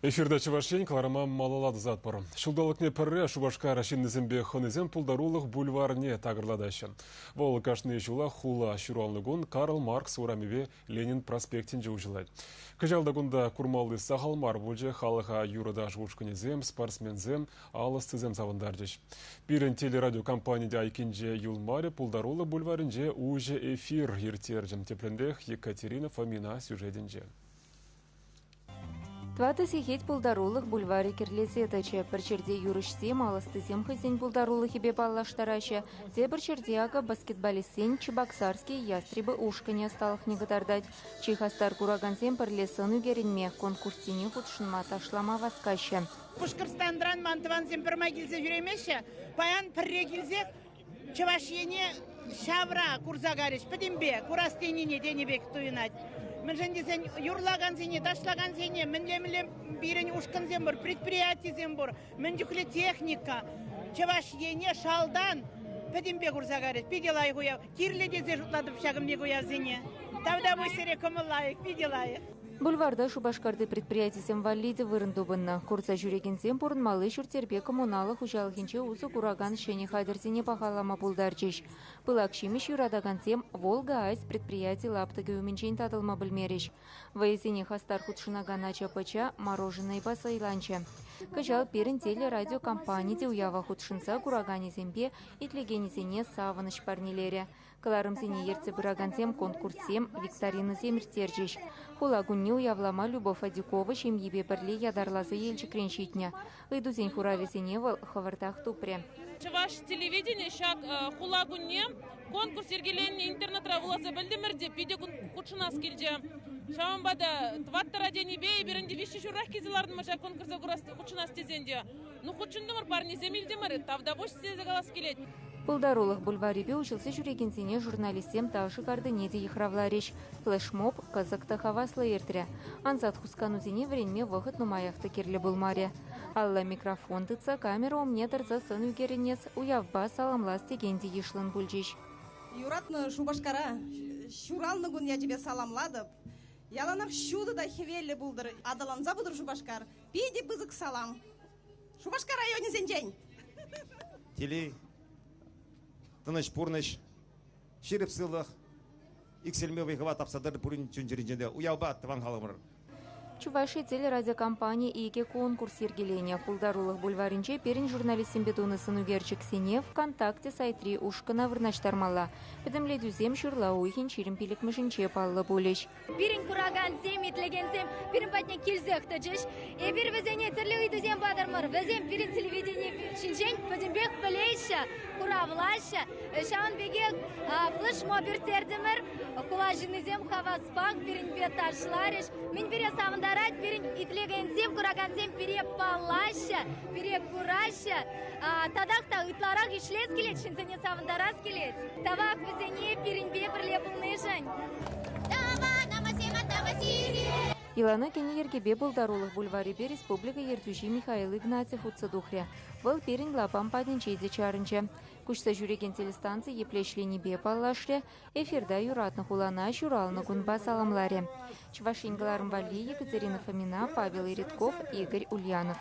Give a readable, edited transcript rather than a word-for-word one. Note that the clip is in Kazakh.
Эфирда Чувашень, Кларама Малалады затпор. Шылдалықне пірі Шубашка рашиннізімбе хонызем пулдарулық бульварне тағырладашы. Вол кашны жула хула шуралныгун Карл Маркс урамеве Ленин проспектин жужилайды. Кыжалдагунда курмалды сахалмар бульже халыға юрада жуышкынезем, спортсмензем, алыстызем завындаржыш. Бирін телерадио компанияде айкинже юлмаре пулдарулы бульваринже уже эфир ертержім теплендех Екатерина Фомина сюжетинже. Тваты сихеть пулдарулых бульваре кирлезетаче. Бірчерде юрышсем, алыстызем хызен пулдарулых ебе баллаштараче. Те бірчерде ага баскетболистен Чебоксарский ястребы ушкане сталых негатардать. Чехастар кураганзем пірлесын үгерінме конкурсине худшынма ташлама васкаще. Пушкарстандран мантыванзем пірма келзе жүремеші, паян пірре келзе Чевашене шавра курзагариш, підембе, курастенине денебек туйынать. Мен жендесен юрлаган зене, ташлаган зене, мен бирен ушкан зембор, предприятие зембор, мен жүкле техника, Чевашене шалдан, підембе курзагариш, пиделай гуяв, кирле дезе жутладып шагымне гуяв зене. Тавда бой сере комылайық, пиделайық. Бульварда Шубашкарды предприятиесем валлиде вырындубынна. Курса жүрегенсем бұрынмалы шүртербе коммуналық ұжалғынче ұзы кураган шене хадерзіне бағалама бұлдарчеш. Пылакшимеш юрадагансем Волга айс предприятие лаптыгы өменчен тадылма білмереш. Вайзене хастар худшынаган ача-пача мороженое басайланча. Кыжал перін телерадиокомпанияде уява худшынса кураганезембе итлегенезене савыныш парнелере. Кыларымзене ерце бұрагансем конкурсем викторины земіртерчеш. Хулагунне уявлама Любовь Адюкова шемьебе бірле ядарлазы елчікреншитне. Ыйдузен хуравезене вал хавартах тупре. Чуваш телевидение шак хулагунне конкурс ергеленне интернетра вуласа білдімірде пиде кучынас келже. Шамбада тваттара денебе бірінде вещи журах кезелардың мажа конкурса кучынас тезенде. Ну кучындымыр парни земелдемір, тавда бош сезе галас келет. Пулдарулых бульварибе учился жүрегенсене журналистем ташы кардынеде ихравлареш. Флешмоб казакта хавасла ертірі. Анзат хусканузене вренме вғыт нумаяқты керлі булмаре. Алла микрофон тыца камера омне тарза сын үгерінес уявба саламлас дегенде ешлын бульжеш. Юратны Шубашкара, шуралныгун я тебе саламладып. Яланап шуды да хевелі булдыр. Адаланза будыр Шубашкар. Пиде бызык салам. Шубашкар районе зенжень. Телей. Тыныш пурныш, шеріп сылық, икселме вайхава тапсадыр пурин чүнчерінженде уяуба тыван халымыр. Чуваши телерадиокомпания иге конкурс ергелене. Пулдарулых бульваринче перин журналистен бетуны сынугерчик сене ВКонтакте сайтри ушкана вырнаштармала. Педемле дюзем шурла уйхин чирим пилик мышинче паллы болеш. Пирин кураган зем, итлеген зем, пирин патне килзех тажиш. И пир везене терлеуй дюзем бадармар. Везем пирин телевидение шинчень, педембек полейша, куравлаша. Шаун бегек флешмобер тердемер, кулажины зем хаваспак, пирин беташлариш. Мен бере савында Рад перен итлегензем, курагансем пере палаша, пере кураша. Тадақта ытларақ ишлес келет, шинзене савындарас келет. Тавақ візене перенбе бірле бұлнышын. Илана кене ергебе булдарулых бульварибе республика ертуши Михаил Игнатьев уцадухря. Был перен лапам паденчейде чарынче. Кушса жүреген телестанция еплешленебе паллашре, эфирда юратны хулана шуралны гунба саламларе. Чувашингаларым Вали, Екатерина Фомина, Павел Иритков, Игорь Ульянов.